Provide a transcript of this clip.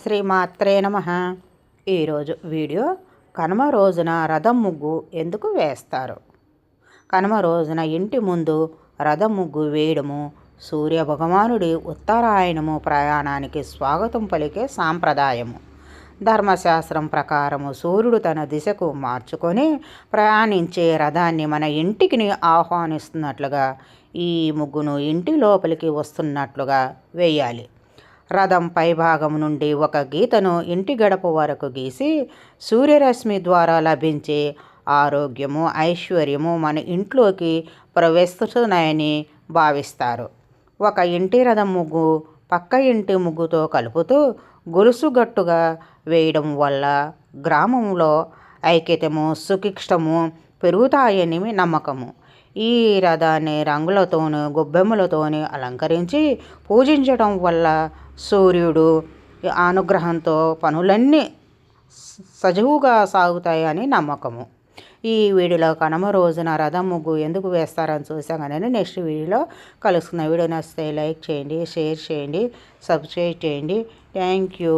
శ్రీమాత్రే నమః. ఈరోజు వీడియో కనుమ రోజున రథం ముగ్గు ఎందుకు వేస్తారు. కనుమ రోజున ఇంటి ముందు రథం ముగ్గు వేయడము సూర్యభగవానుడి ఉత్తరాయణము ప్రయాణానికి స్వాగతం పలికే సాంప్రదాయము. ధర్మశాస్త్రం ప్రకారము సూర్యుడు తన దిశకు మార్చుకొని ప్రయాణించే రథాన్ని మన ఇంటికి ఆహ్వానిస్తున్నట్లుగా ఈ ముగ్గును ఇంటి లోపలికి వస్తున్నట్లుగా వేయాలి. రథం పైభాగం నుండి ఒక గీతను ఇంటి గడప వరకు గీసి సూర్యరశ్మి ద్వారా లభించే ఆరోగ్యము, ఐశ్వర్యము మన ఇంట్లోకి ప్రవేశిస్తున్నాయని భావిస్తారు. ఒక ఇంటి రథం ముగ్గు పక్క ఇంటి ముగ్గుతో కలుపుతూ గొలుసుగట్టుగా వేయడం వల్ల గ్రామంలో ఐక్యతము, సుభిక్షము పెరుగుతాయని నమ్మకము. ఈ రథాన్ని రంగులతోనూ గొబ్బెమ్మలతోని అలంకరించి పూజించడం వల్ల సూర్యుడు అనుగ్రహంతో పనులన్నీ సజావుగా సాగుతాయని నమ్మకము. ఈ వీడియోలో కనుమ రోజున రథం ముగ్గు ఎందుకు వేస్తారని చూసాం కానీ నెక్స్ట్ వీడియోలో కలుసుకున్న. వీడియో నచ్చితే లైక్ చేయండి, షేర్ చేయండి, సబ్స్క్రైబ్ చేయండి. Thank you.